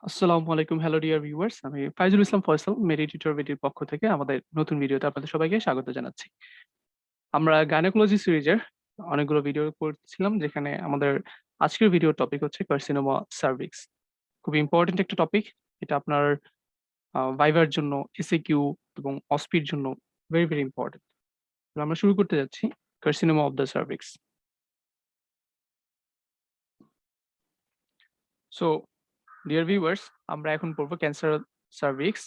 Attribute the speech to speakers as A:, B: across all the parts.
A: আসসালামু আলাইকুম, hello dear viewers. আমি ফাইজুল ইসলাম ফয়সাল, মেডিটেটর ভিডিওর পক্ষ থেকে আমাদের নতুন ভিডিওতে আপনাদের সবাইকে স্বাগত জানাচ্ছি। আমরা গাইনোকোলজি সিরিজের অনেকগুলো ভিডিও করছিলাম, যেখানে আমাদের আজকের ভিডিওর টপিক হচ্ছে কার্সিনোমা সার্ভিক্স। খুব ইম্পর্টেন্ট একটা টপিক। এটা আপনার ভাইবার জন্য, এসএকিউ এবং অসপির জন্য ভেরি ভেরি ইম্পর্টেন্ট। আমরা শুরু করতে যাচ্ছি carcinoma of the cervix. So dear viewers, আমরা এখন পড়বো ক্যান্সার সার্ভিক্স।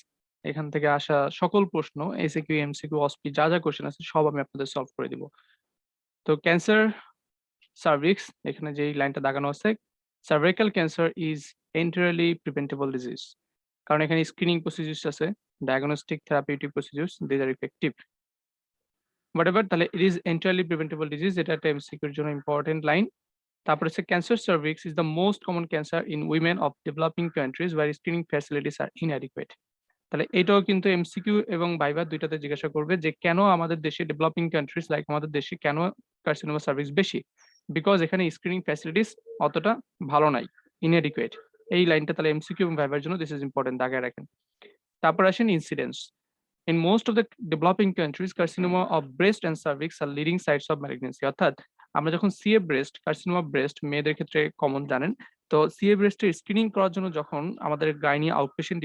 A: এখান থেকে আসা সকল প্রশ্ন, এসিকিউ, এমসিকিউ, অসপি যা যা কোশ্চেন আছে সব আমি আপনাদের সলভ করে দিব। তো ক্যান্সার সার্ভিক্স, এখানে যেই লাইনটা দাগানো আছে, cervical cancer is entirely preventable disease. কারণ এখানে স্ক্রিনিং প্রসিডিউরস আছে, diagnostic therapeutic procedures, these are effective. Whatever, তাহলে it is entirely preventable disease, এটা একটা এমসিকিউর জন্য ইম্পর্টেন্ট লাইন। তারপর হচ্ছে cancer cervix is the most common cancer in women of developing countries where screening facilities are inadequate. তাহলে এটাও কিন্তু এমসিকিউ এবং ভাইভা দুইটাতে জিজ্ঞাসা করবে যে কেন আমাদের দেশে, ডেভেলপিং কান্ট্রিজ লাইক আমাদের দেশে, কেন কার্সিনোমা সার্ভিস বেশি। বিকজ এখানে স্ক্রিনিং ফ্যাসিলিটিস অতটা ভালো নাই, ইনএডিকুয়েট। এই লাইনটা তাহলে এমসিকিউ এবং ভাইভার জন্য দিস ইজ ইম্পর্টেন্ট, দাগায় রাখেন। তারপর আসেন incidence. In most of the developing countries, carcinoma of breast and cervix are leading sites of malignancy. অর্থাৎ আমরা যখন সিএ ব্রেস্ট, কার্সিনোমা ব্রেস্ট মেয়েদের ক্ষেত্রে কমন জানেন, তো সিএ ব্রেস্টের স্ক্রিনিং করার জন্য যখন আমাদের গাইনি আউটপেশেন্ট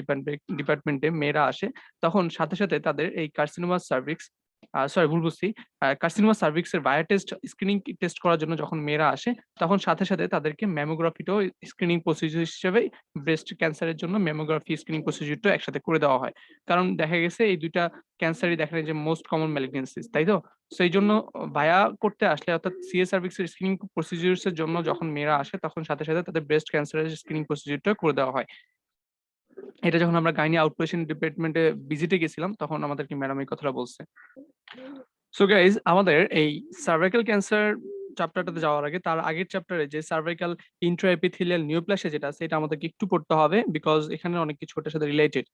A: ডিপার্টমেন্টে মেয়েরা আসে, তখন সাথে সাথে তাদের এই কার্সিনোমা সার্ভিক্স, সরি ভুল বুঝছি, কার্সিনোমা সার্ভিক্সের বায়ো টেস্ট, স্ক্রিনিং টেস্ট করার জন্য যখন মেয়েরা আসে, তখন সাথে সাথে তাদেরকে ম্যামোগ্রাফিটাও স্ক্রিনিং প্রসিডিউর হিসেবে, ব্রেস্ট ক্যান্সারের জন্য ম্যামোগ্রাফি স্ক্রিনিং প্রসিডিউরটা একসাথে করে দেওয়া হয়। কারণ দেখা গেছে এই দুইটা ক্যান্সারই দেখা যায় যে মোস্ট কমন ম্যালিগনেন্সিস, তাই তো? সো এই জন্য ভায়া করতে আসলে, অর্থাৎ সিএ সার্ভিক্সের স্ক্রিনিং প্রসিডিউরস এর জন্য যখন মেয়েরা আসে, তখন সাথে সাথে তাদের ব্রেস্ট ক্যান্সারের স্ক্রিনিং প্রসিডিউরটা করে দেওয়া হয়। এটা যখন আমরা গাইনি আউটপেশেন্ট ডিপার্টমেন্টে ভিজিটে গেছিলাম, তখন আমাদেরকে ম্যাডাম এই কথাটা বলছে। সো গাইজ, আমাদের এই সার্ভাইকাল ক্যান্সার চ্যাপ্টারটাতে যাওয়ার আগে, তার আগের চ্যাপ্টারে যে সার্ভাইকাল ইন্ট্রাএপিথেলিয়াল নিওপ্লাসিয়া যেটা আছে, এটা আমাদেরকে একটু পড়তে হবে, বিকজ এখানে অনেক কিছু ওটার সাথে রিলেটেড।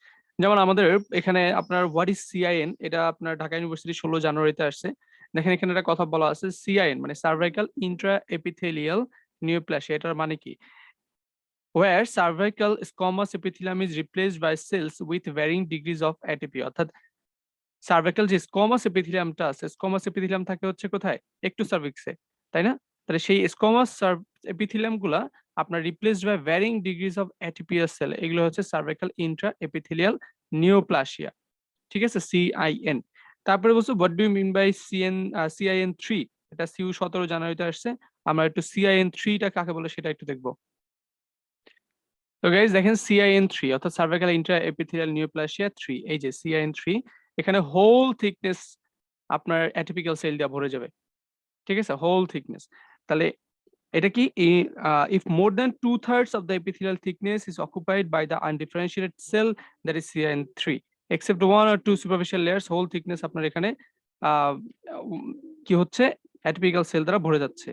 A: যেমন আমাদের এখানে আপনার হোয়াট ইজ সিআইএন, এটা আপনার ঢাকা ইউনিভার্সিটি 16 জানুয়ারিতে আসছে। দেখেন এখানে একটা কথা বলা আছে, সিআইএন মানে সার্ভাইকাল ইন্ট্রাএপিথেলিয়াল নিওপ্লাসিয়া। এটার মানে কি? where cervical squamous epithelium is replaced by cells with varying degrees of atopy। অর্থাৎ সার্ভাইকাল যে স্কোমাস এপিথেলিয়ামটা আছে, স্কোমাস এপিথেলিয়াম থাকে হচ্ছে কোথায়? একটু সার্ভিক্সে, তাই না? তাহলে সেই স্কোমাস এপিথেলিয়াম গুলা আপনার replaced by varying degrees of atypical cell, এগুলো হচ্ছে সার্ভাইকাল ইন্ট্রা এপিথেলিয়াল নিওপ্লাসিয়া। ঠিক আছে, সিআইএন। তারপরে বলছো what do you mean by CIN 3? এটা সিইউ 17 জানুয়ারিতে আসছে। আমরা একটু সিআইএন 3টা কাকে বলে সেটা একটু দেখবো। তো গাইজ দেখেন, সিআইএন 3 অর্থাৎ সার্ভাইকাল ইন্ট্রা এপিথেলিয়াল নিওপ্লাসিয়া 3, এই যে সিআইএন 3, এখানে হোল থিকনেস আপনার অ্যাটিপিক্যাল সেল দিয়ে ভরে যাবে। ঠিক আছে, হোল থিকনেস। তাহলে এটা কি, if more than 2/3 of the epithelial thickness is occupied by the undifferentiated cell, that is CIN 3, except 1 or 2 superficial layers, whole thickness আপনার এখানে কি হচ্ছে, অ্যাটিপিক্যাল সেল দ্বারা ভরে যাচ্ছে।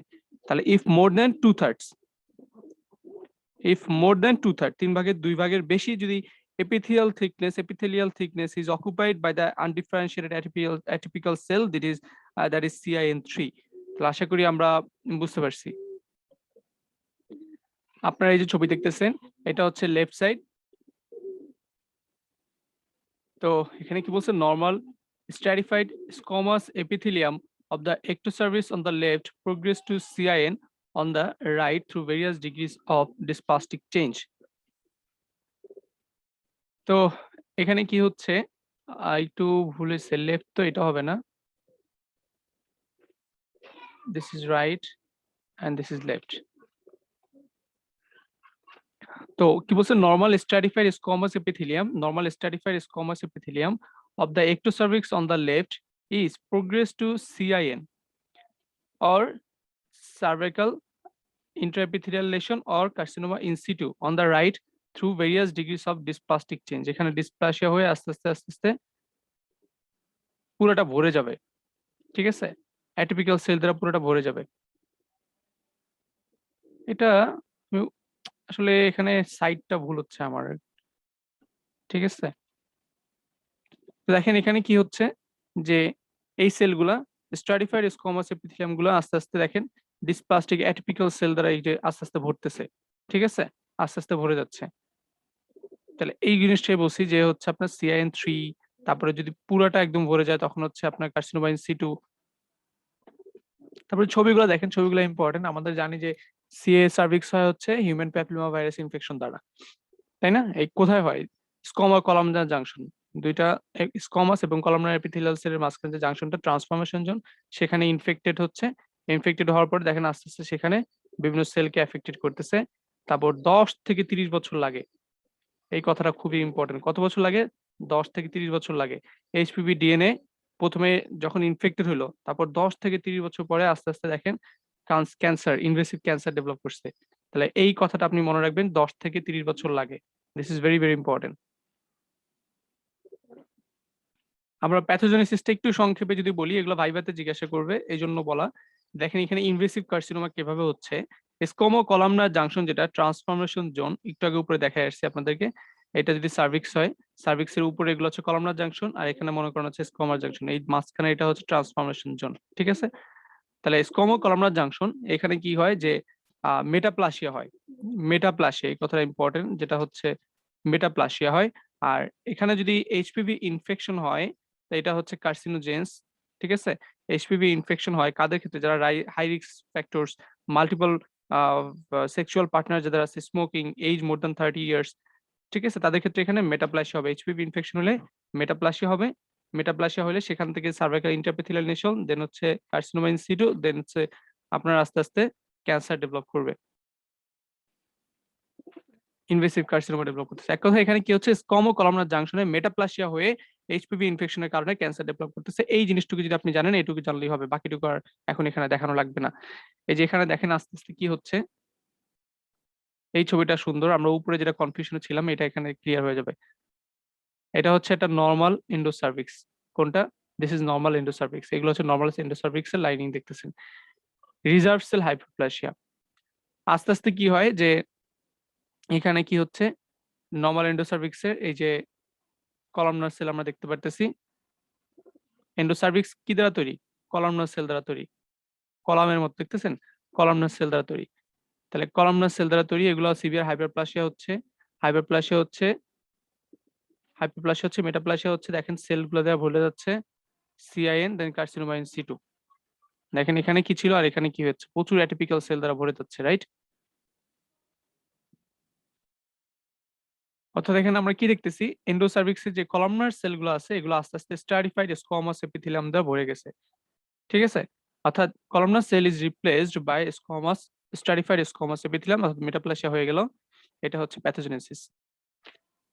A: তাহলে if more than 2/3, if more than 2/3, 3/2 বেশি যদি epithelial thickness is occupied by the undifferentiated atypical cell, that is CIN3। তাহলে আশা করি আমরা বুঝতে পারছি। আপনারা এই যে ছবি দেখতেছেন, এটা হচ্ছে লেফট সাইড। তো এখানে কি বলছে, normal stratified squamous epithelium of the ectocervix on the left progress to CIN on the right through various degrees of dysplastic change। তো এখানে কি হচ্ছে, একটু ভুলেছে, লেফট তো এটা হবে না, this is right and this is left. তো কি বলছে, normal stratified squamous epithelium of the ectocervix on the left is progress to CIN or cervical intraepithelial lesion or carcinoma in situ on the right through various degrees of dysplastic change। এখানে dysplasia হয়ে আস্তে আস্তে আস্তে আস্তে পুরোটা ভরে যাবে। ঠিক আছে, অ্যাটিপিক্যাল সেল দ্বারা পুরোটা ভরে যাবে। এটা আসলে এখানে সাইডটা ভুল হচ্ছে আমার। ঠিক আছে, দেখেন এখানে কি হচ্ছে, যে এই সেলগুলা, স্ট্রাটিফাইড স্কোমাস এপিথেলিয়াম গুলো আস্তে আস্তে দেখেন ডিসপ্লাস্টিক অ্যাটিপিক্যাল সেল দ্বারা এই যে আস্তে আস্তে ভরতেছে। ঠিক আছে, আস্তে আস্তে ভরে যাচ্ছে। তাহলে এই জিনিসটাই বলছি যে হচ্ছে আপনার CIN3, তারপরে যদি পুরাটা একদম ভরে যায় তখন হচ্ছে আপনার কার্সিনোমাইন C2। তারপরে ছবিগুলো দেখেন, ছবিগুলো ইম্পর্টেন্ট। আমাদের জানি যে CA সার্ভিক্স হয় হচ্ছে হিউম্যান প্যাপিলোমা ভাইরাস ইনফেকশন দ্বারা, তাই না? এই কোথায় হয়? স্কোমা কলামনার জাংশন, দুইটা স্কোমাস এবং কলামনার এপিথেলিয়াল সেলের মাঝখানে যে জাংশনটা ট্রান্সফরমেশন জোন, সেখানে ইনফেক্টেড হচ্ছে। ইনফেক্টেড হওয়ার পরে দেখেন আস্তে আস্তে সেখানে বিভিন্ন সেলকে এফেক্টেড করতেছে। তারপর 10 থেকে 30 বছর লাগে। এই কথাটা খুবই ইম্পর্টেন্ট। কত বছর লাগে? 10 থেকে 30 বছর লাগে। এইচপিভি ডিএনএ প্রথমে যখন ইনফেক্টেড হলো, তারপর 10 থেকে 30 বছর পরে আস্তে আস্তে দেখেন ক্যান্সার, ইনভেসিভ ক্যান্সার ডেভেলপ করছে। তাহলে এই কথাটা আপনি মনে রাখবেন, 10 থেকে 30 বছর লাগে। This is very very important. আমরা প্যাথোজেনেসিসটা একটু সংক্ষেপে যদি বলি, এগুলো ভাইভাতে জিজ্ঞাসা করবে, এই জন্য বলা। দেখেন এখানে ইনভেসিভ কার্সিনোমা কিভাবে হচ্ছে। স্কোমো কলামনার জাংশন, যেটা ট্রান্সফরমেশন জোন, একটু আগে উপরে দেখা আসছে আপনাদেরকে। এটা যদি সার্ভিক্স হয়, সার্ভিক্সের উপরে এগুলো হচ্ছে কলামনার জাংশন, আর এখানে মনে করেন হচ্ছে স্কোমার জাংশন। এই মাঝখানে এটা হচ্ছে ট্রান্সফরমেশন জোন, ঠিক আছে? তাহলে স্কোমো কলামনার জাংশন, এখানে কি হয় যে মেটাপ্লাসিয়া হয়। মেটাপ্লাসিয়া, এই কথাটা ইম্পর্টেন্ট, যেটা হচ্ছে মেটাপ্লাসিয়া হয়। আর এখানে যদি এইচপিভি ইনফেকশন হয়, তো এটা হচ্ছে কার্সিনোজেন্স, ঠিক আছে? এইচপিভি ইনফেকশন হয় কাদের ক্ষেত্রে? যারা high risk factors, multiple sexual partner যাদের আছে, smoking, age more than 30 years, ঠিক আছে? তাদের ক্ষেত্রে এখানে মেটাপ্লাসিয়া হবে। এইচপিভি ইনফেকশন হলে মেটাপ্লাসিয়া হবে। মেটাপ্লাসিয়া হলে সেখান থেকে সার্ভাইকাল ইন্টারপ্যাথিয়াল নেশন, দেন হচ্ছে কার্সিনোমা ইন সিটু, দেন হচ্ছে আপনার আস্তে আস্তে ক্যান্সার ডেভেলপ করবে, ইনভেসিভ কার্সিনোমা ডেভেলপ করতেছে। এক কথা এখানে কি হচ্ছে, স্কোমো কলামনার জাংশনে মেটাপ্লাসিয়া হয়ে এইচপিভি ইনফেকশনের কারণে ক্যান্সার ডেভেলপ করতেছে। এই জিনিসটুকু যদি আপনি জানেন, এইটুকু জানলেই হবে, বাকিটুকু আর এখন এখানে দেখানো লাগবে না। এই যে এখানে দেখেন আস্তে আস্তে কি হচ্ছে। এই ছবিটা সুন্দর, আমরা উপরে যেটা কনফিউশনে ছিলাম এটা এখানে ক্লিয়ার হয়ে যাবে। এটা হচ্ছে একটা নর্মাল এন্ডোসার্ভিক্স। কোনটা? This is normal endocervix. এগুলো হচ্ছে নর্মাল এন্ডোসার্ভিক্স এর লাইনিং দেখতেছেন। রিজার্ভ সেল হাইপোপ্লাসিয়া, আস্তে আস্তে কি হয় যে এখানে কি হচ্ছে, নর্মাল এন্ডোসার্ভিক্স এর এই যে কলামনার সেল আমরা দেখতে পারতেছি। এন্ডোসার্ভিক্স কি দ্বারা তৈরি? কলামনার সেল দ্বারা তৈরি। কলামের মতো দেখতেছেন, কলামনার সেল দ্বারা তৈরি। তাহলে কলামনার সেল দ্বারা তৈরি, এগুলো সিভিয়ার হাইপারপ্লাসিয়া হচ্ছে। হাইপারপ্লাসিয়া হচ্ছে, হাইপারপ্লাসিয়া হচ্ছে, মেটাপ্লাসিয়া হচ্ছে। দেখেন সেলগুলো দেওয়া ভুলে যাচ্ছে, CIN then carcinoma in situ. দেখেন এখানে কি ছিল আর এখানে কি হচ্ছে, প্রচুর অ্যাটিপিক্যাল সেল দ্বারা ভরে যাচ্ছে, রাইট? অর্থাৎ এখানে আমরা কি দেখতেছি, এন্ডোসার্ভিক্সের যে কলামনার সেলগুলো আছে, এগুলো আস্তে আস্তে স্ট্রাটিফাইড স্কোয়ামাস এপিথেলিয়াম দিয়ে ভরে গেছে, ঠিক আছে? অর্থাৎ columnar cell is replaced by squamous, stratified squamous epithelium, অর্থাৎ মেটাপ্লাসিয়া হয়ে গেল। এটা হচ্ছে প্যাথোজেনেসিস।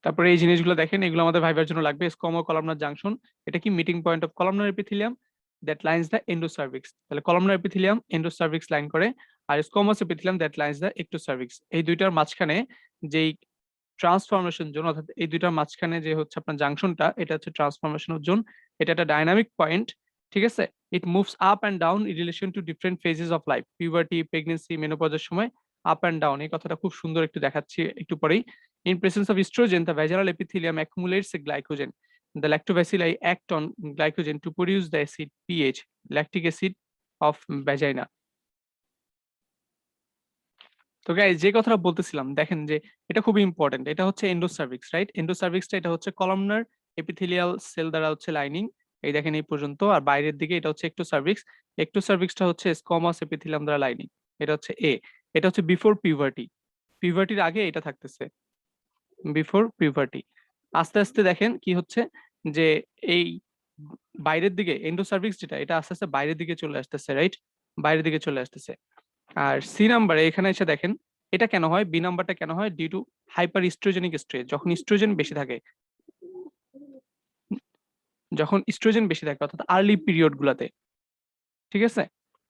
A: তারপরে এই জিনিসগুলো দেখেন, এগুলো আমাদের ভাইবার জন্য লাগবে। স্কোমো কলামনার জাংশন, এটা কি? Meeting point of columnar epithelium that lines the endocervix. তাহলে কলামনার এপিথেলিয়াম এন্ডোসার্ভিক্স লাইন করে, আর squamous epithelium that lines the ectocervix. এই দুইটার মাঝখানে যেই ট্রান্সফরমেশন জোন, অর্থাৎ এই দুইটার মাঝখানে যে হচ্ছে আপনার জাংশনটা, এটা হচ্ছে ট্রান্সফরমেশন জোন। এটা একটা ডাইনামিক পয়েন্ট, ঠিক আছে? It moves up and down in relation to different phases of life, puberty, pregnancy, মেনোপজের সময় আপ অ্যান্ড ডাউন। এই কথাটা খুব সুন্দর, একটু দেখাচ্ছি একটু পরেই। In presence of estrogen, the vaginal epithelium accumulates a glycogen. The lactobacilli act on glycogen to produce the acid pH, lactic acid of vagina. তো গাইস, যে কথাটা বলতেছিলাম, দেখেন যে এটা খুবই ইম্পর্টেন্ট। এটা হচ্ছে এন্ডোসার্ভিক্স, রাইট? এন্ডোসার্ভিক্সটা এটা হচ্ছে কলামনার এপিথেলিয়াল সেল দ্বারা হচ্ছে লাইনিং, এই দেখেন এই পর্যন্ত। আর বাইরের দিকে এটা হচ্ছে এক্টোসার্ভিক্স। এক্টোসার্ভিক্সটা হচ্ছে স্কোমাস এপিথেলিয়াম দ্বারা লাইনিং। এটা হচ্ছে এ। এটা হচ্ছে বিফোর পিউবার্টি, পিউবার্টির আগে এটা থাকতেছে, বিফোর পিউবার্টি। আস্তে আস্তে দেখেন কি হচ্ছে যে এই বাইরের দিকে এন্ডোসার্ভিক্স যেটা, এটা আস্তে আস্তে বাইরের দিকে চলে আসতেছে, রাইট? বাইরের দিকে চলে আসতেছে। আর সি নাম্বারে এখানে এসে দেখেন এটা কেন হয়, বি নাম্বারটা কেন হয়? Due to hyper estrogenic stress. যখন ইস্ট্রোজেন বেশি থাকে, যখন ইস্ট্রোজেন বেশি থাকে অর্থাৎ আর্লি পিরিয়ড গুলাতে, ঠিক আছে?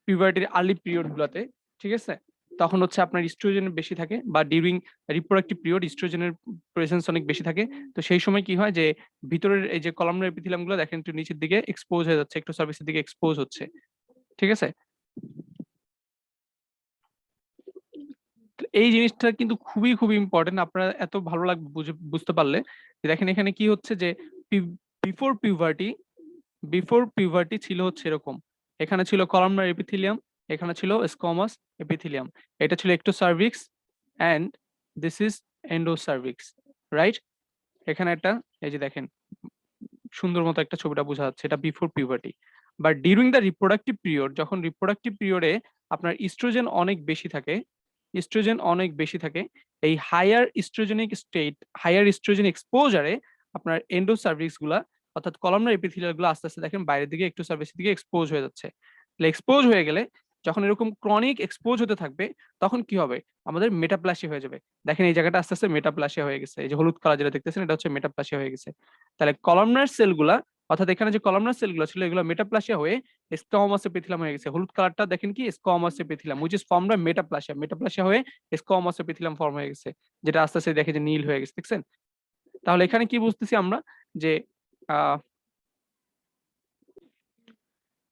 A: পিউবার্টির আর্লি পিরিয়ড গুলাতে, ঠিক আছে? তখন হচ্ছে আপনার ইস্ট্রোজেন বেশি থাকে, বা ডিউরিং রিপ্রোডাক্টিভ পিরিয়ড ইস্ট্রোজেনের প্রেজেন্স অনেক বেশি থাকে। তো সেই সময় কি হয় যে ভিতরের এই যে কলামনার এপিথেলিয়াম গুলো দেখেন একটু নিচের দিকে এক্সপোজ হয়ে যাচ্ছে, একটু সার্ভিসের দিকে এক্সপোজ হচ্ছে, ঠিক আছে? এই জিনিসটা কিন্তু খুবই খুবই ইম্পর্টেন্ট। আপনারা এত ভালো লাগবে বুঝতে পারলে। দেখেন এখানে কি হচ্ছে যে বিফোর পিউবার্টি, বিফোর পিউবার্টি ছিল হচ্ছে এরকম। এখানে ছিল কলামনার এপিথেলিয়াম, এখানে ছিল স্কোমাস এপিথেলিয়াম, এটা ছিল এক্টোসার্ভিক্স, এন্ড দিস ইজ এন্ডোসার্ভিক্স, রাইট? এখানে একটা এই যে দেখেন সুন্দর মতো একটা ছবিটা বোঝা যাচ্ছে, এটা before puberty. But during the reproductive period, যখন রিপ্রোডাক্টিভ পিরিয়ডে আপনার ইস্ট্রোজেন অনেক বেশি থাকে, ইস্ট্রোজেন অনেক বেশি থাকে, এই higher estrogenic state, higher estrogen এক্সপোজারে আপনার এন্ডোসার্ভিক্স গুলা অর্থাৎ কলামনার এপিথেলিয়াল গুলো আস্তে আস্তে দেখেন বাইরের দিকে একটু সার্ভিসের দিকে এক্সপোজ হয়ে যাচ্ছে। তাহলে এক্সপোজ হয়ে গেলে যখন এরকম ক্রনিক এক্সপোজ হতে থাকবে তখন কি হবে, আমাদের মেটাপ্লাসিয়া হয়ে যাবে। দেখেন এই জায়গাটা আস্তে আস্তে মেটাপ্লাসিয়া হয়ে গেছে, এই যে হলুদ কালার যেটা দেখতেছেন এটা হচ্ছে মেটাপ্লাসিয়া হয়ে গেছে। তাহলে কলামনার সেলগুলা অর্থাৎ এখানে যে কলামনার সেলগুলো ছিল এগুলো মেটাপ্লাসিয়া হয়ে স্কোয়ামাস এপিথেলিয়াম হয়ে গেছে। হলুদ কালারটা দেখেন কি squamous epithelium which is formed by metaplasia, metaplasia হয়ে স্কোয়ামাস এপিথেলিয়াম ফর্ম হয়ে গেছে, যেটা আস্তে আস্তে দেখে যে নীল হয়ে গেছে, দেখছেন? তাহলে এখানে কি বুঝতেছি আমরা যে আহ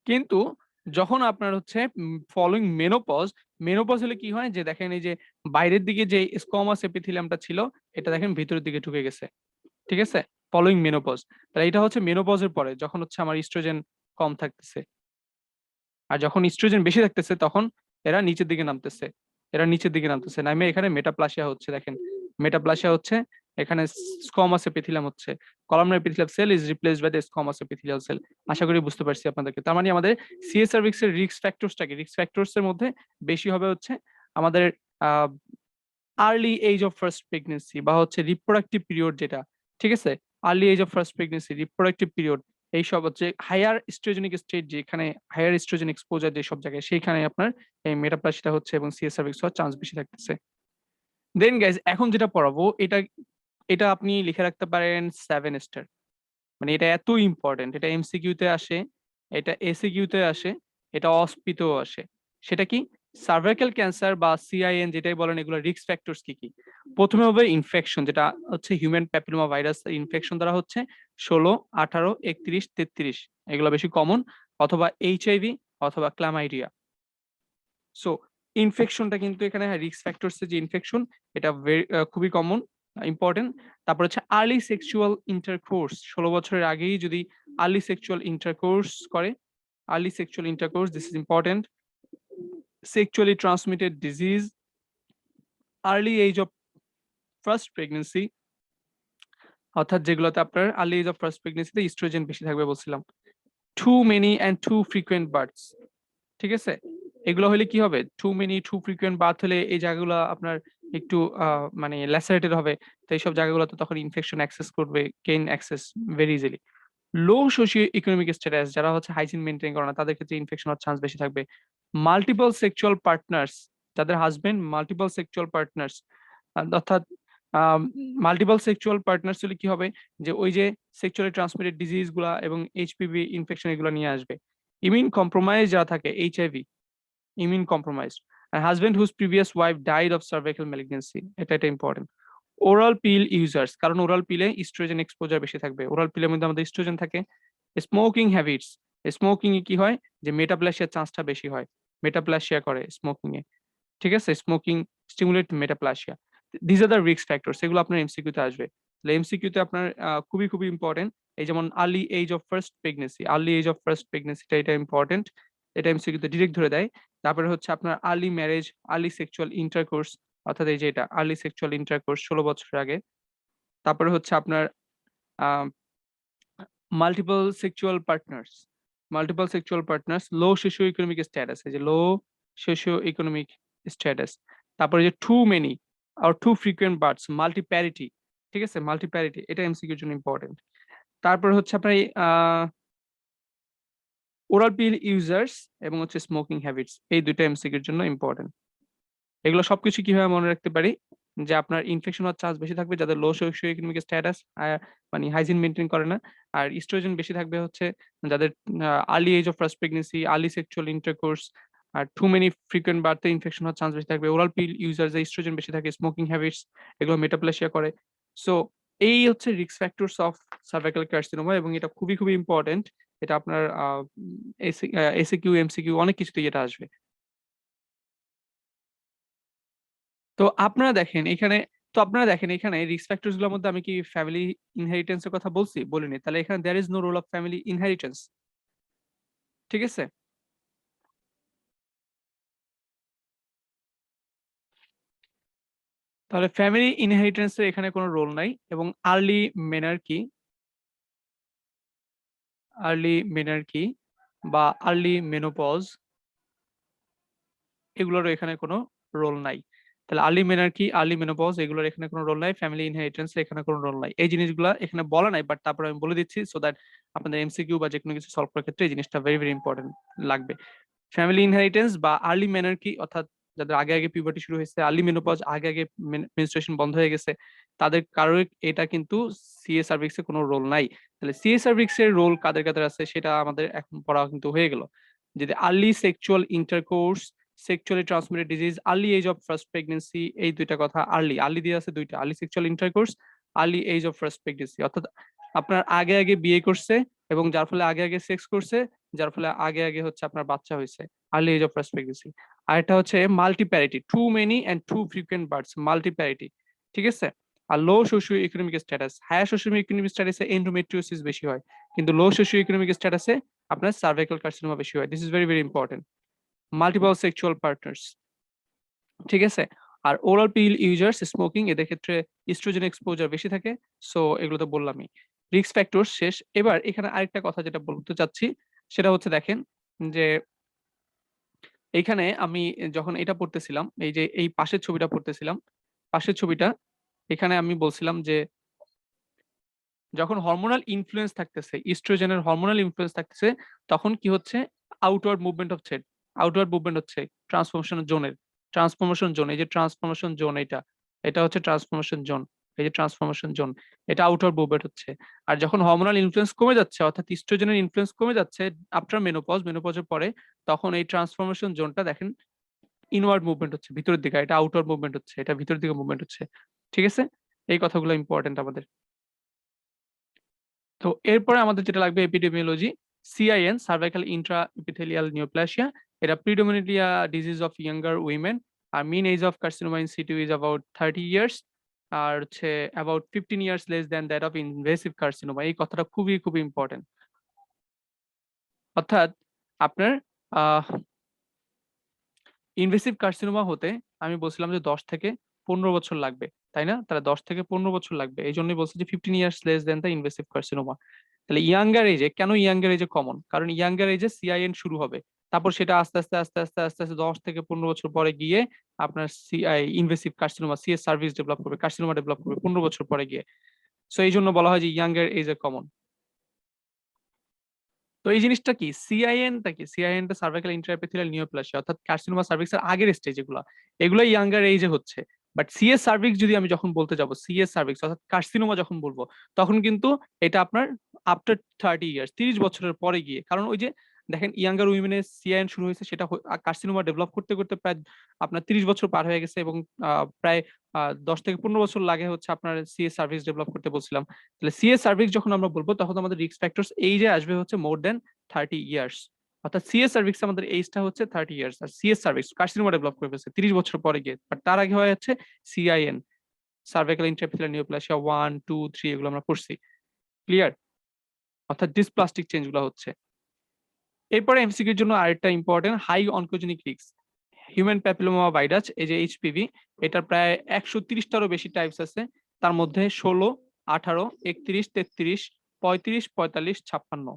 A: কিন্তু যখন আপনার হচ্ছে ফলোইং মেনোপজ, মেনোপজ হলে কি হয় যে দেখেন এই যে বাইরের দিকে যে স্কোয়ামাস এপিথেলিয়ামটা ছিল এটা দেখেন ভিতরের দিকে ঢুকে গেছে, ঠিক আছে? Following menopause. তাহলে এটা হচ্ছে মেনোপজের পরে যখন হচ্ছে আমার ইস্ট্রোজেন কম থাকতেছে, আর যখন ইস্ট্রোজেন বেশি থাকতেছে তখন এরা নিচের দিকে নামতেছে, এরা নিচের দিকে নামতেছে নামে এখানে মেটাপ্লাসিয়া হচ্ছে। দেখেন মেটাপ্লাসিয়া হচ্ছে, এখানে স্কোয়ামাস এপিথেলিয়াম হচ্ছে, columnar epithelial cell is replaced by the squamous epithelial cell. আশা করি বুঝতে পারছি আপনাদেরকে। তার মানে আমাদের সিএস সার্ভিক্স এর রিস্ক ফ্যাক্টরসটা কি, রিস্ক ফ্যাক্টরস এর মধ্যে বেশি হবে হচ্ছে আমাদের ah early age of first pregnancy বা হচ্ছে রিপ্রোডাক্টিভ পিরিয়ড যেটা, ঠিক আছে? Early age of first pregnancy, reproductive period, এইসব হচ্ছে হায়ার স্ট্রোজেনিক স্টেট, যেখানে হায়ার স্ট্রোজেন এক্সপোজার যেসব জায়গায় সেইখানে আপনার এই মেটাপ্লাসিটা হচ্ছে এবং সিএস সার্ভিক্স হওয়ার চান্স বেশি থাকতেছে। দেন গাইজ এখন যেটা পড়াবো এটা, এটা আপনি লিখে রাখতে পারেন 7 স্টার। মানে এটা এত ইম্পর্টেন্ট, এটা এমসিকিউতে আসে, এটা এসিকিউতে আসে, এটা অস্পিতেও আসে। সেটা কি, সার্ভাইকাল ক্যান্সার বা সিআইএন যেটাই বলেন এগুলো রিস্ক ফ্যাক্টরস কি কি। প্রথমে হবে ইনফেকশন, যেটা হচ্ছে হিউম্যান প্যাপিলোমা ভাইরাস ইনফেকশন দ্বারা হচ্ছে 16, 18, 31, 33, এগুলো বেশি কমন, অথবা এইচআইভি অথবা ক্লামাইডিয়া। সো ইনফেকশনটা কিন্তু এখানে রিস্ক ফ্যাক্টরস যে ইনফেকশন এটা খুবই কমন, ইম্পর্টেন্ট। তারপর হচ্ছে আর্লি সেক্সুয়াল ইন্টারকোর্স, 16 বছরের আগেই যদি আর্লি সেক্সুয়াল ইন্টারকোর্স করে, early sexual intercourse this is important. Sexually transmitted disease, early age of first pregnancy, অর্থাৎ যেগুলোতে আপনার আর্লি এজ অফ ফার্স্ট প্রেগনেন্সিতে ইস্ট্রোজেন বেশি থাকবে বলছিলাম। Too many and too frequent births, ঠিক আছে? এগুলো হলে কি হবে, too many too frequent birth হলে এই জায়গাগুলো আপনার একটু মানে ল্যাসারেটেড হবে, তো এইসব জায়গাগুলোতে তখন ইনফেকশন অ্যাক্সেস করবে, গেইন অ্যাক্সেস ভেরি ইজিলি। লো সোশিও ইকোনমিক স্ট্যাটাস, যারা হচ্ছে হাইজিন মেনটেন করে না তাদের ক্ষেত্রে ইনফেকশন হওয়ার চান্স বেশি থাকবে। মাল্টিপল সেক্সুয়াল পার্টনার্স, যাদের হাজবেন্ড মাল্টিপল সেক্সুয়াল পার্টনার্স, অর্থাৎ মাল্টিপল সেক্সুয়াল পার্টনার্স হলে কি হবে, যে ওই যে সেক্সুয়ালি ট্রান্সমিটেড ডিজিজ গুলা এবং এইচপিভি ইনফেকশন এগুলো নিয়ে আসবে। ইমিউন কম্প্রোমাইজ যারা থাকে, HIV immune compromised, and husband whose previous wife died of cervical malignancy, এটা ইম্পর্টেন্ট। ওরাল পিল ইউজার্স, কারণ ওরাল পিলে ইস্ট্রোজেন এক্সপোজার বেশি থাকবে, ওরাল পিলের মধ্যে আমাদের ইস্ট্রোজেন থাকে। স্মোকিং হ্যাবিটস, স্মোকিং এ কি হয় যে মেটাপ্লাসিয়ার চান্সটা বেশি হয়, মেটাপ্লাসিয়া করে স্মোকিং এ, ঠিক আছে? Smoking stimulate metaplasia. This are the risk factors, এগুলো আপনার এমসিকিউতে আসবে। তাহলে এমসিকিউতে আপনার খুবই খুবই ইম্পর্টেন্ট। এই যেমন early age of first pregnancy, early age of first প্রেগনেন্সিটা এটা ইম্পর্টেন্ট, এটা এমসিকিউতে ডিরেক্ট ধরে দেয়। তারপরে হচ্ছে আপনার early marriage, early sexual intercourse, অর্থাৎ এই যে এটা আর্লি সেক্সুয়াল ইন্টারকোর্স 16 বছরের আগে। তারপরে হচ্ছে আপনার multiple sexual partners, multiple sexual partners, low socio economic status, এই যে লো সোশিও ইকোনমিক স্ট্যাটাস। তারপরে যে টু মেনি আর টু ফ্রিকুয়েন্ট বার্থস, মাল্টিপ্যারিটি, ঠিক আছে? মাল্টিপ্যারিটি এটা এমসিকিউর জন্য ইম্পর্টেন্ট। তারপর হচ্ছে আপনার ওরাল পিল ইউজার্স এবং হচ্ছে স্মোকিং হ্যাবিটস, এই দুইটা এমসিকিউর জন্য ইম্পর্টেন্ট। এগুলো সবকিছু কিভাবে মনে রাখতে পারি, যে আপনার ইনফেকশন হওয়ার চান্স বেশি থাকবে যাদের লো সোশিও ইকোনমিক স্ট্যাটাস, মানে হাইজিন মেনটেন করে না। আর ইস্ট্রোজেন বেশি থাকবে হচ্ছে যাদের early age of first pregnancy, early sexual intercourse, আর টু মেনি ফ্রিকুয়েন্ট বার্থে ইনফেকশন হওয়ার চান্স বেশি থাকবে। ওরাল পিল ইউজার যে ইস্ট্রোজেন বেশি থাকে, স্মোকিং হ্যাবিটস, এগুলো মেটাপ্লেসিয়া করে। সো এই হচ্ছে risk factors of cervical carcinoma, এবং এটা খুবই খুবই ইম্পর্টেন্ট। এটা আপনার এসিকিউ এমসিকিউ অনেক কিছুতেই এটা আসবে। তো আপনারা দেখেন এখানে, তো আপনারা দেখেন এখানে রিস্ক ফ্যাক্টরস গুলোর মধ্যে আমি কি ফ্যামিলি ইনহেরিটেন্স এর কথা বলছি? বলিনি। তাহলে এখানে there is no role of family inheritance, ঠিক আছে? তাহলে ফ্যামিলি ইনহেরিটেন্সের এখানে কোনো রোল নাই, এবং আর্লি মেনার্কি বা আর্লি মেনোপজ এগুলোরও এখানে কোনো রোল নাই। তাহলে আর্লি মেনার্কি, আর্লি মেনোপজ এগুলোর এখানে কোনো রোল নাই, ফ্যামিলি ইনহেরিটেন্স এখানে কোনো রোল নাই। এই জিনিসগুলো এখানে বলা নাই, বাট তারপরে আমি বলে দিচ্ছি সো দ্যাট আপনাদের এমসিকিউ বা যে কোনো কিছু সলভ করার ক্ষেত্রে এই জিনিসটা ভেরি ভেরি ইম্পর্টেন্ট লাগবে। ফ্যামিলি ইনহেরিটেন্স বা আর্লি মেনার্কি, অর্থাৎ যাদের আগে আগে পিউবার্টি শুরু হয়েছে, আর্লি মেনোপজ আগে আগে মেনস্ট্রুয়েশন বন্ধ হয়ে গেছে, তাদের কারোর এটা কিন্তু সিএ সার্ভিক্সে কোনো রোল নাই। তাহলে সিএ সার্ভিক্সের রোল কাদের কাদের আছে সেটা আমাদের এখন পড়া কিন্তু হয়ে গেল। যদি early sexual intercourse, sexually transmitted disease, early age of first pregnancy, এই দুইটা কথা আর্লি দিয়ে আছে দুইটা, early sexual intercourse, early age of first pregnancy, অর্থাৎ আপনার আগে আগে বিয়ে করছে এবং যার ফলে আগে আগে সেক্স করছে, যার ফলে আগে আগে হচ্ছে আপনার বাচ্চা হয়েছে, early age of first pregnancy. আর এটা হচ্ছে multiparity, too many and too frequent births, multiparity, ঠিক আছে। আর low socio economic status, higher socio economic স্ট্যাটাসে এন্ডোমেট্রিওসিস বেশি হয়, কিন্তু লো সোশিও ইকোনমিক স্ট্যাটাসে আপনার সার্ভাইকাল কার্সিনোমা বেশি হয়। This is very very important. Multiple sexual partners, ঠিক আছে। আর ওরাল পিল ইউজার্স, স্মোকিং, এদের ক্ষেত্রে ইস্ট্রোজেন এক্সপোজার বেশি থাকে। সো এগুলো তো বললামই। রিস্ক ফ্যাক্টর শেষ। এবার এখানে আরেকটা কথা যেটা বলতে চাচ্ছি সেটা হচ্ছে দেখেন যে এইখানে আমি যখন এটা পড়তেছিলাম, এই যে এই পাশের ছবিটা পড়তেছিলাম, পাশের ছবিটা, এখানে আমি বলছিলাম যে যখন হরমোনাল ইনফ্লুয়েন্স থাকতেছে, ইস্ট্রোজেনের হরমোনাল ইনফ্লুয়েন্স থাকতেছে, তখন কি হচ্ছে, আউটওয়ার্ড মুভমেন্ট হচ্ছে, আউটওয়ার্ড মুভমেন্ট হচ্ছে ট্রান্সফরমেশন জোনের, ট্রান্সফরমেশন জোন, এই যে ট্রান্সফরমেশন জোন, এটা হচ্ছে ট্রান্সফরমেশন জোন, এই যে ট্রান্সফরমেশন জোন, এটা আউটওয়ার্ড মুভমেন্ট হচ্ছে। আর যখন হরমোনাল ইনফ্লুয়েন্স কমে যাচ্ছে, অর্থাৎ ইস্ট্রোজেনের ইনফ্লুয়েন্স কমে যাচ্ছে আফটার মেনোপজ, মেনোপজের পরে, তখন এই ট্রান্সফরমেশন জোনটা দেখেন ইনওয়ার্ড মুভমেন্ট হচ্ছে, ভিতরের দিকে, এটা আউটওয়ার্ড মুভমেন্ট হচ্ছে, এটা ভিতরের দিকে মুভমেন্ট হচ্ছে, ঠিক আছে। এই কথাগুলো ইম্পর্টেন্ট আমাদের। তো এরপরে আমাদের যেটা লাগবে epidemiology, CIN, cervical intra epithelial neoplasia, এটা predominantly disease of younger women, আর mean age of carcinoma in situ is about 30 years, আর হচ্ছে about 15 years less than that of invasive carcinoma. এই কথাটা খুবই খুবই ইম্পর্টেন্ট। অর্থাৎ আপনার ইনভেসিভ কার্সিনোমা হতে আমি বলছিলাম যে 10 থেকে 15 বছর লাগবে, তাই না? তাহলে 10 থেকে 15 বছর লাগবে, এই জন্যই বলছি যে 15 years less than the invasive carcinoma. তাহলে ইয়াঙ্গার এজে, কেন ইয়াঙ্গার এজে কমন? কারণ ইয়াঙ্গার এজে সিআইএন শুরু হবে, তারপর সেটা আস্তে আস্তে আস্তে আস্তে আস্তে আস্তে 10 থেকে 15 বছর পরে গিয়ে আপনার invasive carcinoma, CS service develop করবে, কার্সিনোমা ডেভেলপ করবে 15 বছর পরে গিয়ে। সো এই জন্য বলা হয় যে ইয়াঙ্গার এজে কমন। তো এই জিনিসটা কি, সিআইএনটা কি, সিআইএনটা সার্ভাইকাল ইন্ট্রাএপিথেলিয়াল নিওপ্লাসিয়া, অর্থাৎ কার্সিনোমা সার্ভিক্সের আগের স্টেজ এগুলা, এগুলাই ইয়াঙ্গার এইজে হচ্ছে। বাট সিএস সার্ভিক্স যদি আমি যখন বলতে যাব, সিএস সার্ভিক্স অর্থাৎ কার্সিনোমা যখন বলবো, তখন কিন্তু এটা আপনার আফটার 30 ইয়ার্স, 30 বছরের পরে গিয়ে। কারণ ওই যে দেখেন ইয়াঙ্গার উইমেনের সিআইএন শুরু হয়েছে, সেটা কার্সিনোমা ডেভেলপ করতে করতে প্রায় আপনার 30 বছর পার হয়ে গেছে, এবং প্রায় 10 থেকে 15 বছর লাগে হচ্ছে আপনার সিএস সার্ভিস ডেভেলপ করতে বলছিলাম। তাহলে সিএস সার্ভিস যখন আমরা বলবো, তখন আমাদের রিস্ক ফ্যাক্টরস এই যে আসবে হচ্ছে মোর দেন 30 ইয়ার্স, অর্থাৎ সিএস সার্ভিক্স আমাদের এইজটা হচ্ছে 30 ইয়ার্স, আর সিএস সার্ভিক্স কার্সিনোমা ডেভেলপ করে ফেলছে 30 বছর পরে গিয়ে, বাট তার আগে হয় হচ্ছে সিআইএন, সার্ভাইকাল ইন্ট্রাএপিথেলিয়াল নিওপ্লাসিয়া 1 2 3 এগুলো আমরা পড়ছি, ক্লিয়ার? অর্থাৎ ডিসপ্লাস্টিক চেঞ্জ গুলো হচ্ছে। এরপরে এমসিকিউর জন্য আরেকটা important, high oncogenic risk, human papilloma virus, এই যে এইচপিভি, এটার প্রায় 130টারও বেশি টাইপস আছে, তার মধ্যে 16, 18, 31, 33, 35, 45, 56,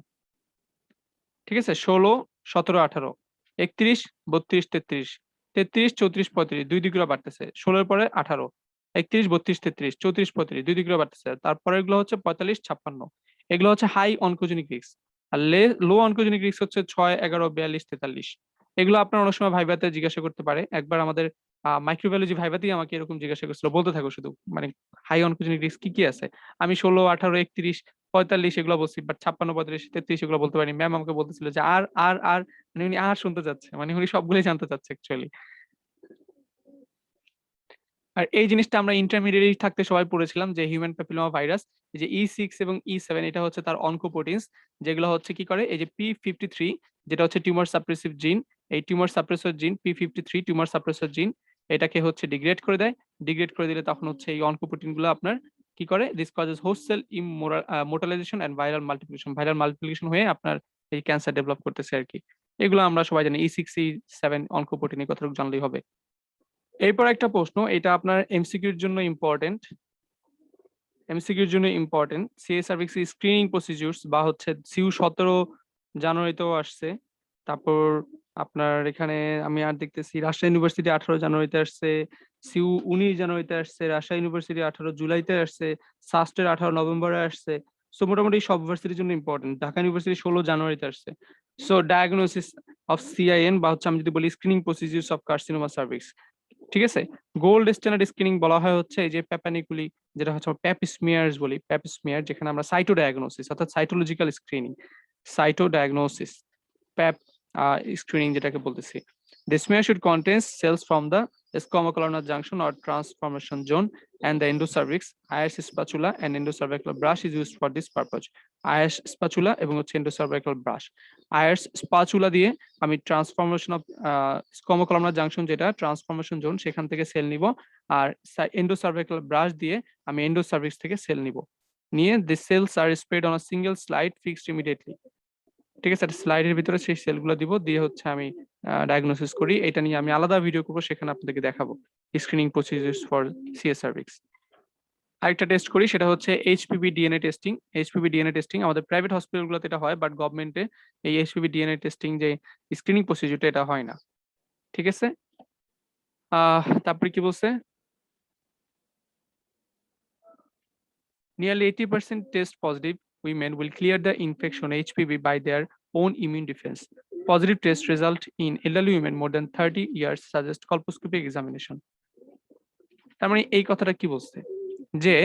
A: ঠিক আছে। 16, 17, 18, 31, 32, 33, 33, 34, 35, দুই দিক করে বাড়তেছে। 16 পরে 18, 31, 32, 33, 34, 35, দুই দিক করে বাড়তেছে। তারপরে এগুলো হচ্ছে 45, 56, এগুলো হচ্ছে হাই অনকোজেনিক রিস্ক। আর লো অনকোজেনিক রিস্ক হচ্ছে 6, 11, 42, 43। এগুলো আপনার অনেক সময় ভাইভাতে জিজ্ঞাসা করতে পারে। একবার আমাদের মাইক্রোবায়োলজি ভাইভাতেই আমাকে এরকম জিজ্ঞাসা করছিল, বলতে থাকো শুধু, মানে হাই অনকোজেনিক রিস্ক কি কি আছে। আমি 16, 18, 31, 45 এগুলো বলছি, বাট 56, 35, 33 এগুলো বলতে পারিনি। ম্যাম আমাকে বলতেছিল যে আর মানে উনি আর শুনতে চাচ্ছে, মানে উনি সবগুলোই জানতে চাচ্ছে অ্যাকচুয়ালি। আর এই জিনিসটা আমরা ইন্টারমিডিয়েট থাকতে সবাই পড়েছিলাম যে হিউম্যান প্যাপিলোমা ভাইরাস, এই যে E6 এবং E7, এটা হচ্ছে তার অনকোপ্রোটিনস, যেগুলো হচ্ছে কি করে, এই যে P53, যেটা হচ্ছে টিউমার সাপ্রেসিভ জিন, এই টিউমার সাপ্রেসর জিন P53 টিউমার সাপ্রেসর জিন, এটাকে হচ্ছে ডিগ্রেড করে দেয়। ডিগ্রেড করে দিলে তখন হচ্ছে এই অনকোপ্রোটিন গুলো আপনার কি করে, this causes host cell mortalization and viral multiplication, viral multiplication হয়ে আপনার এই ক্যান্সার ডেভেলপ করতেছে আর কি। এগুলো আমরা সবাই জানি, E6 E7 অনকোপ্রোটিন, এই কথাটুকু জানলেই হবে। এরপর একটা প্রশ্ন, এটা আপনার এমসিকিউর জন্য ইম্পর্টেন্ট। এমসিকিউর জন্য important, CA service screening procedures বা হচ্ছে সিউ 17 জানুয়ারিতেও আসছে। তারপর আপনার এখানে আমি আর দেখতেছি রাজশাহী ইউনিভার্সিটি 18 জানুয়ারিতে আসছে, সিউ 19 জানুয়ারিতে আসছে, রাজশাহী ইউনিভার্সিটি 18 জুলাইতে আসছে, সাস্টের 18 নভেম্বরে আসছে। সো মোটামুটি সব ইউনিভার্সিটির জন্য ইম্পর্টেন্ট। ঢাকা ইউনিভার্সিটি 16 জানুয়ারিতে আসছে। সো ডায়াগনোসিস অফ সিআইএন বা হচ্ছে আমি যদি বলি screening procedures of carcinoma cervix, ঠিক আছে। গোল্ড স্ট্যান্ডার্ড স্ক্রিনিং বলা হয় হচ্ছে এই যে প্যাপানিকুলি, যেটা হচ্ছে প্যাপ স্মিয়ার্স বলি, প্যাপ স্মিয়ার, যেখানে আমরা সাইটো ডায়াগনোসিস অর্থাৎ cytological screening, cyto diagnosis, প্যাপ screening যেটাকে বলতেছি। The smear should contain cells from the squamous junction or transformation zone and the endocervix. IS spatula and endocervical brush is used for this purpose. IS spatula এবং হচ্ছে endocervical brush. IS spatula দিয়ে আমি transformation of স্কোমোকলামনার junction যেটা transformation zone সেখান থেকে cell নিব, আর এন্ডোসার্ভিক্যাল brush দিয়ে আমি এন্ডোসার্ভিক্স থেকে সেল নিব, নিয়ে the cells are spread on a single slide fixed immediately, ঠিক আছে। স্লাইডের ভিতরে সেই সেলগুলো দিব, দিয়ে হচ্ছে আমি ডায়াগনোসিস করি। এটা নিয়ে আমি আলাদা ভিডিও করবো, সেখানে আপনাদেরকে দেখাবো screening procedures for CA cervix. আরেকটা টেস্ট করি, সেটা হচ্ছে HPV DNA testing. HPV DNA testing আমাদের প্রাইভেট হসপিটালগুলোতে এটা হয়, বাট গভর্নমেন্টে এই এইচপিভি ডিএনএ টেস্টিং যে স্ক্রিনিং প্রসিডিউরটা এটা হয় না, ঠিক আছে। তারপরে কি বলছে, nearly 80% test positive women will clear the infection HPV by their own immune defense. Positive test result in elderly women more than 30 years suggest colposcopic examination. তার মানে এই কথাটা কি বলছে, যে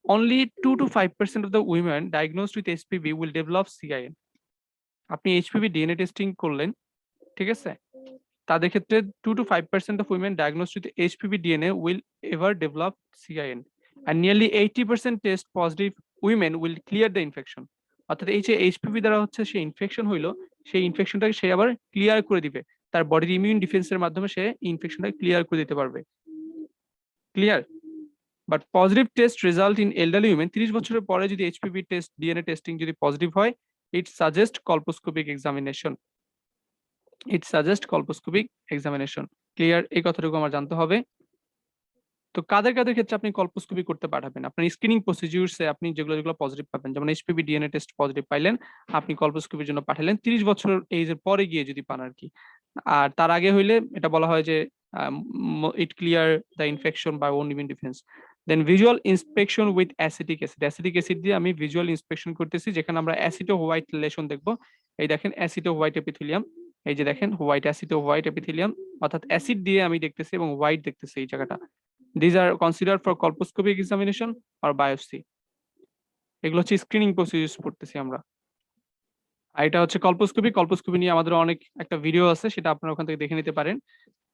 A: only 2 to 5% of the women diagnosed with HPV will develop CIN. আপনি HPV DNA testing করলেন, ঠিক আছে, তাদের ক্ষেত্রে 2 to 5% of women diagnosed with HPV DNA will ever develop CIN, and nearly 80% test positive women will clear the infection. অর্থাৎ এই যে HPV দ্বারা হচ্ছে সেই ইনফেকশন হইলো, সেই ইনফেকশনটাকে সে আবার ক্লিয়ার করে দিবে, তার বডির ইমিউন ডিফেন্সের মাধ্যমে সে ইনফেকশনটাকে ক্লিয়ার করে দিতে পারবে। Clear? But positive test result in elderly women, 30 বছরের পরে যদি এইচপিভি টেস্ট ডিএনএ টেস্টিং যদি পজিটিভ হয়, ইট সাজেস্ট কলপোস্কোপিক এক্সামিনেশন। ইট সাজেস্ট কলপোস্কোপিক এক্সামিনেশন। ক্লিয়ার? এই কথাটুকু আমার জানতে হবে। তো কাদের কাদের ক্ষেত্রে আপনি কলপোস্কোপি করতে পাঠাবেন, আপনার স্ক্রিনিং প্রসিডিউরসে আপনি যেগুলো পজিটিভ পাবেন, যেমন এইচপিভি ডিএনএ টেস্ট পজিটিভ পাইলেন, আপনি কলপোস্কোপির জন্য পাঠালেন 30 বছর এইজের পরে গিয়ে যদি পান আর কি। আর তার আগে হইলে এটা বলা হয় যে it clear the infection by own immune defence. Then visual inspection with acetic acid, acetic acid দিয়ে আমি ভিজুয়াল ইন্সপেকশন করতেছি, যেখানে আমরা অ্যাসিটো হোয়াইট লেশন দেখবো। এই দেখেন অ্যাসিটো হোয়াইট এপিথেলিয়াম, এই যে দেখেন হোয়াইট, অ্যাসিটো হোয়াইট এপিথেলিয়াম, অর্থাৎ অ্যাসিড দিয়ে আমি দেখতেছি এবং হোয়াইট দেখতেছি এই জায়গাটা। These are considered for colposcopic examination or biopsy. এগুলো হচ্ছে স্ক্রিনিং প্রসিডিউরস পড়তেছি আমরা। আর এটা হচ্ছে কলপোস্কোপি। কলপোস্কোপি নিয়ে আমাদের অনেক একটা ভিডিও আছে, সেটা আপনারা ওখান থেকে দেখে নিতে পারেন,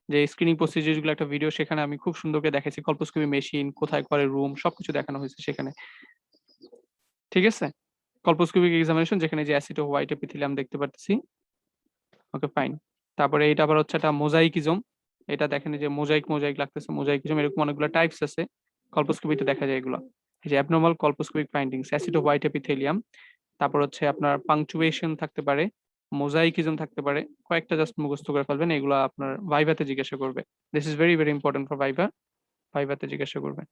A: যে স্ক্রিনিং প্রসিডিউরস গুলো একটা ভিডিও, সেখানে আমি খুব সুন্দর করে দেখাইছি কলপোস্কোপি মেশিন কোথায় করে, রুম সবকিছু দেখানো হয়েছে সেখানে, ঠিক আছে। কলপোস্কোপিক এক্সামিনেশন যেখানে যে অ্যাসিটো হোয়াইট এপিথেলিয়াম দেখতে পাচ্ছি। Okay fine. তারপরে এটা আবার হচ্ছে একটা মোজাইকিজম, এটা দেখেন যে মোজাইক মোজাইক লাগতেছে, মোজাইকিজম এরকম অনেকগুলো টাইপস আছে, কলপোস্কোপিতে দেখা যায় এগুলো। এই যে abnormal colposcopic findings, aceto white epithelium, তারপর হচ্ছে আপনার পাংচুয়েশন থাকতে পারে, মোজাইকিজম থাকতে পারে, কয়েকটা জাস্ট মুখস্থ করে ফেলবেন, এগুলো আপনার ভাইভাতে জিজ্ঞাসা করবে। This is very very important for viva, ভাইভাতে জিজ্ঞাসা করবে।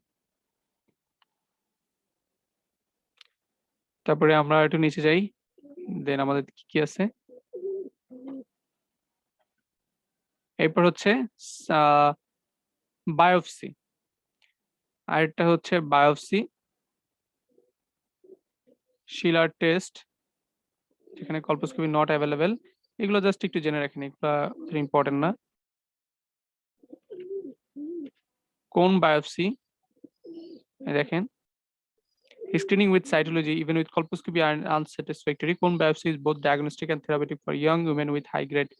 A: তারপরে আমরা একটু নিচে যাই, দেন আমাদের কি কি আছে, এরপর হচ্ছে বায়োপসি। আরেকটা হচ্ছে বায়োপসি, শিলার টেস্ট, যেখানে কলপোস্কোপি নট অ্যাভেলেবেল। এগুলো জাস্ট একটু জেনে রাখেন, এগুলো ইম্পর্টেন্ট না। কোন বায়োপসি, দেখেন screening with cytology even with colposcopy are unsatisfactory. Cone biopsy is both diagnostic and therapeutic for young women with high grade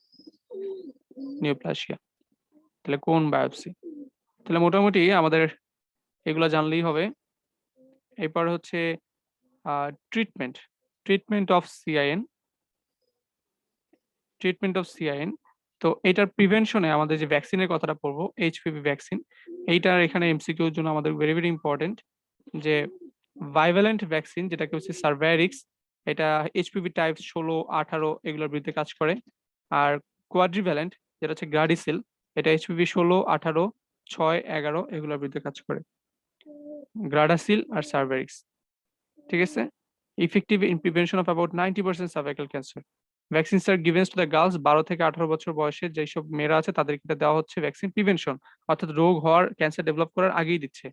A: neoplasia. তাহলে কোন বায়োপসি, তাহলে মোটামুটি আমাদের এগুলো জানলেই হবে। এরপর হচ্ছে treatment, treatment of cin, treatment of cin. তো এটার প্রিভেনশনে আমাদের যে ভ্যাকসিনের কথাটা পড়বো, এইচপিভি ভ্যাকসিন, এইটার এখানে এমসিকিউর জন্য আমাদের ভেরি ভেরি ইম্পর্টেন্ট, যে বাইভ্যালেন্ট ভ্যাকসিন যেটাকে হচ্ছে সার্ভ্যারিক্স, এটা এইচপিভি টাইপ 16, 18 এগুলোর বিরুদ্ধে কাজ করে। আর কোয়াড্রিভ্যালেন্ট যেটা হচ্ছে গ্রাডিসিল, এটা এইচপিভি 16, 18, 6, 11 এগুলোর বিরুদ্ধে কাজ করে। গ্রাডাসিল আর সার্ভেরিক্স, ঠিক আছে? Effective in prevention of about 90% cervical cancer. Vaccines are given to the girls 12 থেকে 18 বছর বয়সে যেসব মেয়েরা আছে তাদেরকে এটা দেওয়া হচ্ছে ভ্যাকসিন প্রিভেনশন, অর্থাৎ রোগ হওয়ার, ক্যান্সার ডেভেলপ করার আগেই দিচ্ছে,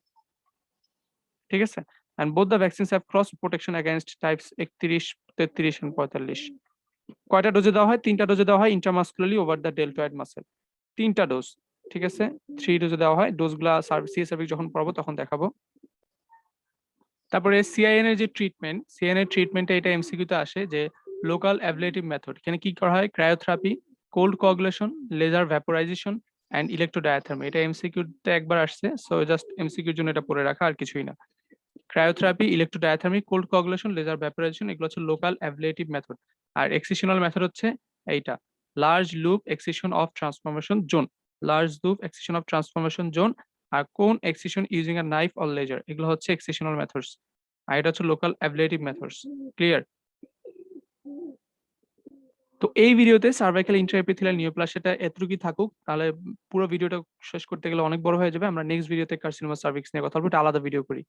A: ঠিক আছে? And both the vaccines have cross protection against types 31, 33 and 45. কয়টা ডোজে দেওয়া হয়? 3টা ডোজে দেওয়া হয় intramuscularly over the deltoid muscle. 3টা ডোজ, ঠিক আছে? 3 ডোজে দেওয়া হয়। ডোজগুলা সিএসএফ যখন পড়াবো তখন দেখাবো। তারপরে সিআইএন এর যে ট্রিটমেন্ট, সিআইএন এর ট্রিটমেন্টে এটা এমসিকিউতে আসে যে লোকাল অ্যাবলেটিভ মেথড। এখানে কি করা হয়? Cryotherapy, cold coagulation, laser vaporization and electrodiathermy. এটা এমসিকিউতে একবার আসছে, সো জাস্ট এমসিকিউর জন্য এটা পড়ে রাখা, আর কিছুই না। Cryotherapy, electrodiathermy, cold coagulation, laser vaporization এগুলো হচ্ছে লোকাল অ্যাবলেটিভ মেথড। আর এক্সিশনাল মেথড হচ্ছে এইটা, large loop excision of transformation zone, large loop excision of transformation zone, আর cone excision using a knife or laser, এগুলো হচ্ছে এক্সিশনাল মেথডস। আর এটা হচ্ছে লোকাল অ্যাবলেটিভ মেথডস। ক্লিয়ার? তো এই ভিডিওতে সার্ভাইকাল ইন্ট্রাএপিথেলিয়াল নিওপ্লাসিয়াটা এতটুকুই থাকুক, তাহলে পুরো ভিডিওটা শেষ করতে গেলে অনেক বড় হয়ে যাবে। আমরা নেক্সট ভিডিওতে কার্সিনোমা সার্ভিক্স নিয়ে কথা বলবো, এটা আলাদা ভিডিও করি।